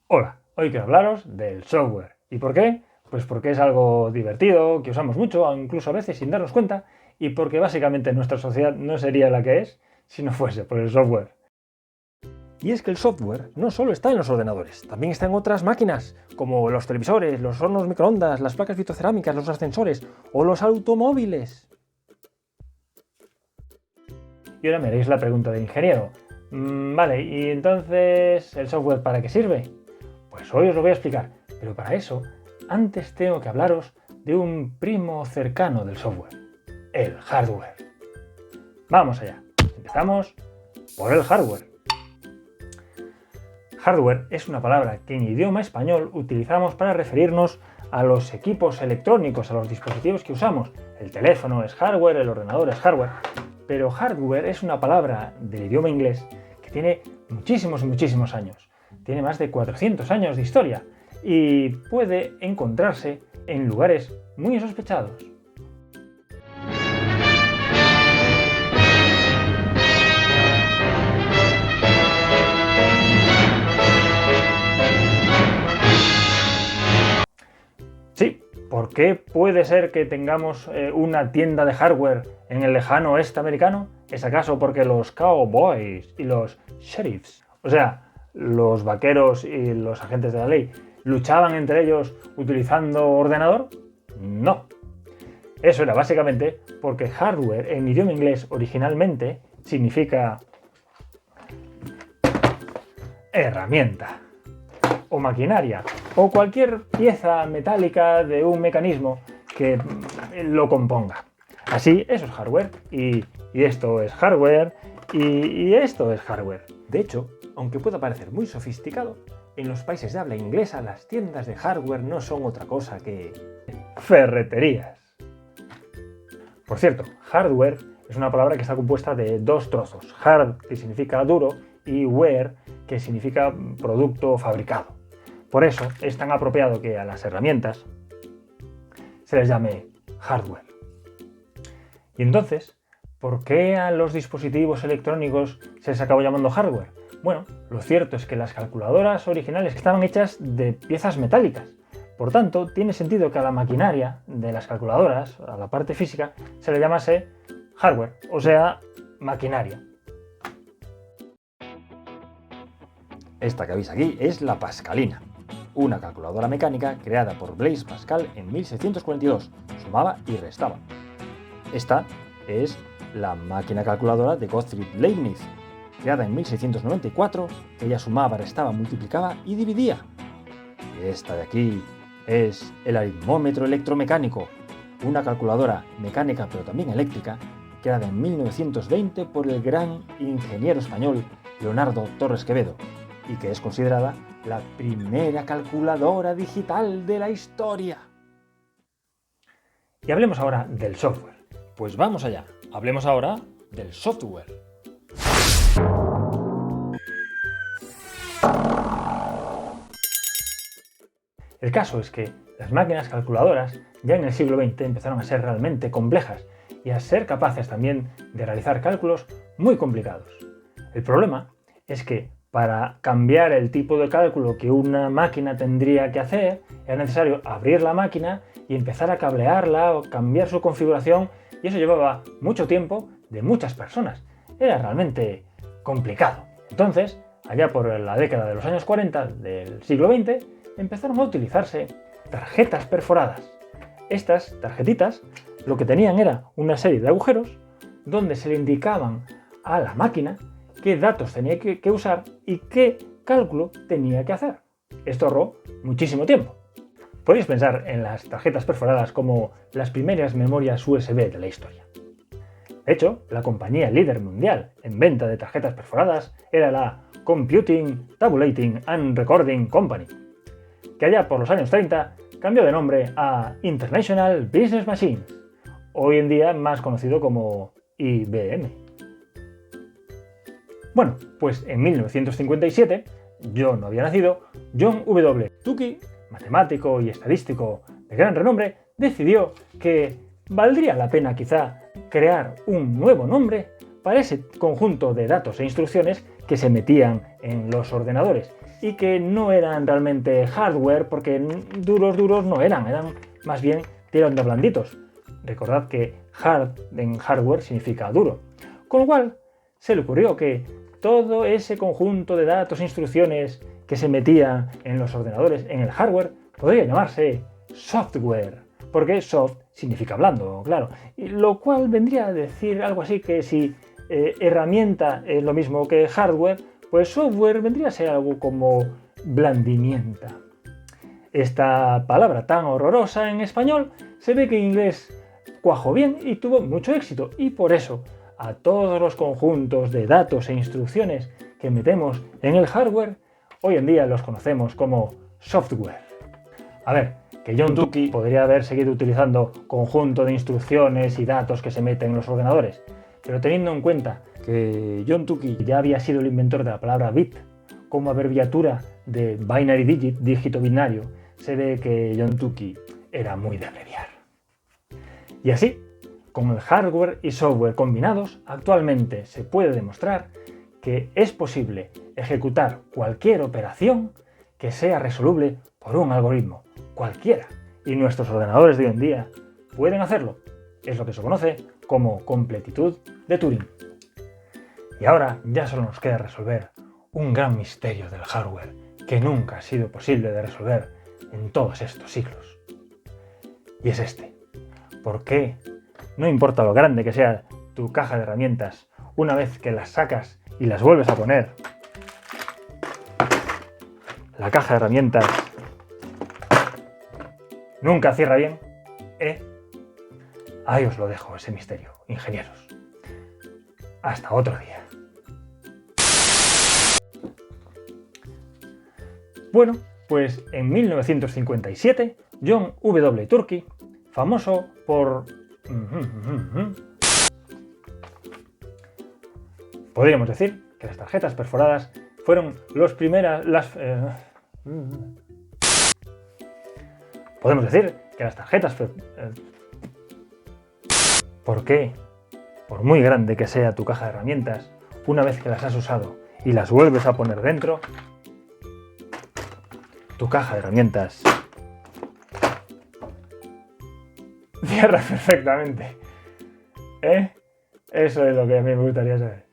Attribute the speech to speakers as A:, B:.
A: Hola, hoy quiero hablaros del software. ¿Y por qué? Pues porque es algo divertido, que usamos mucho, incluso a veces sin darnos cuenta, y porque básicamente nuestra sociedad no sería la que es si no fuese por el software. Y es que el software no solo está en los ordenadores, también está en otras máquinas, como los televisores, los hornos microondas, las placas vitrocerámicas, los ascensores o los automóviles. Y ahora me haréis la pregunta de ingeniero. Vale, ¿y entonces el software para qué sirve? Pues hoy os lo voy a explicar, pero para eso, antes tengo que hablaros de un primo cercano del software, el hardware. Vamos allá, empezamos por el hardware. Hardware es una palabra que en idioma español utilizamos para referirnos a los equipos electrónicos, a los dispositivos que usamos. El teléfono es hardware, el ordenador es hardware, pero hardware es una palabra del idioma inglés que tiene muchísimos años. Tiene más de 400 años de historia y puede encontrarse en lugares muy sospechados. Sí, ¿por qué puede ser que tengamos una tienda de hardware en el lejano oeste americano? ¿Es acaso porque los cowboys y los sheriffs, o sea, los vaqueros y los agentes de la ley, luchaban entre ellos utilizando ordenador? No. Eso era básicamente porque hardware en idioma inglés originalmente significa herramienta o maquinaria o cualquier pieza metálica de un mecanismo que lo componga. Así, eso es hardware y esto es hardware y esto es hardware. De hecho, aunque pueda parecer muy sofisticado, en los países de habla inglesa las tiendas de hardware no son otra cosa que ferreterías. Por cierto, hardware es una palabra que está compuesta de dos trozos. Hard, que significa duro, y ware, que significa producto fabricado. Por eso es tan apropiado que a las herramientas se les llame hardware. Y entonces, ¿por qué a los dispositivos electrónicos se les acabó llamando hardware? Bueno, lo cierto es que las calculadoras originales estaban hechas de piezas metálicas. Por tanto, tiene sentido que a la maquinaria de las calculadoras, a la parte física, se le llamase hardware, o sea, maquinaria. Esta que veis aquí es la Pascalina, una calculadora mecánica creada por Blaise Pascal en 1642. Sumaba y restaba. Esta es la máquina calculadora de Gottfried Leibniz, creada en 1694, que ella sumaba, restaba, multiplicaba y dividía. Y esta de aquí es el aritmómetro electromecánico, una calculadora mecánica pero también eléctrica, creada en 1920 por el gran ingeniero español Leonardo Torres Quevedo, y que es considerada la primera calculadora digital de la historia. Y hablemos ahora del software. Pues vamos allá, hablemos ahora del software. El caso es que las máquinas calculadoras ya en el siglo XX empezaron a ser realmente complejas y a ser capaces también de realizar cálculos muy complicados. El problema es que para cambiar el tipo de cálculo que una máquina tendría que hacer, era necesario abrir la máquina y empezar a cablearla o cambiar su configuración, y eso llevaba mucho tiempo de muchas personas. Era realmente complicado. Entonces, allá por la década de los años 40 del siglo XX, empezaron a utilizarse tarjetas perforadas. Estas tarjetitas lo que tenían era una serie de agujeros donde se le indicaban a la máquina qué datos tenía que usar y qué cálculo tenía que hacer. Esto ahorró muchísimo tiempo. Podéis pensar en las tarjetas perforadas como las primeras memorias USB de la historia. De hecho, la compañía líder mundial en venta de tarjetas perforadas era la Computing, Tabulating and Recording Company, que allá por los años 30 cambió de nombre a International Business Machines, hoy en día más conocido como IBM. Bueno, pues en 1957, yo no había nacido, John W. Tukey, matemático y estadístico de gran renombre, decidió que valdría la pena quizá crear un nuevo nombre para ese conjunto de datos e instrucciones que se metían en los ordenadores. y que no eran realmente hardware porque duros no eran más bien tirando de blanditos. Recordad que hard en hardware significa duro. Con lo cual se le ocurrió que todo ese conjunto de datos e instrucciones que se metía en los ordenadores, en el hardware, podría llamarse software, porque soft significa blando, claro, y lo cual vendría a decir algo así que si herramienta es lo mismo que hardware, pues software vendría a ser algo como blandimienta. Esta palabra tan horrorosa en español se ve que en inglés cuajó bien y tuvo mucho éxito, y por eso a todos los conjuntos de datos e instrucciones que metemos en el hardware, hoy en día los conocemos como software. A ver, que John Tukey podría haber seguido utilizando conjunto de instrucciones y datos que se meten en los ordenadores, pero teniendo en cuenta que John Tukey ya había sido el inventor de la palabra bit como abreviatura de binary digit, dígito binario, se ve que John Tukey era muy de abreviar. Y así, con el hardware y software combinados, actualmente se puede demostrar que es posible ejecutar cualquier operación que sea resoluble por un algoritmo, cualquiera, y nuestros ordenadores de hoy en día pueden hacerlo. Es lo que se conoce como completitud de Turing. Y ahora ya solo nos queda resolver un gran misterio del hardware que nunca ha sido posible de resolver en todos estos siglos. Y es este. ¿Por qué? No importa lo grande que sea tu caja de herramientas, una vez que las sacas y las vuelves a poner, la caja de herramientas nunca cierra bien, Ahí os lo dejo, ese misterio, ingenieros. Hasta otro día. Bueno, pues en 1957, John W. Tukey, famoso por... podríamos decir que las tarjetas perforadas fueron los primeras... podemos decir que las tarjetas... ¿Por qué? Por muy grande que sea tu caja de herramientas, una vez que las has usado y las vuelves a poner dentro, tu caja de herramientas cierra perfectamente. Eso es lo que a mí me gustaría saber.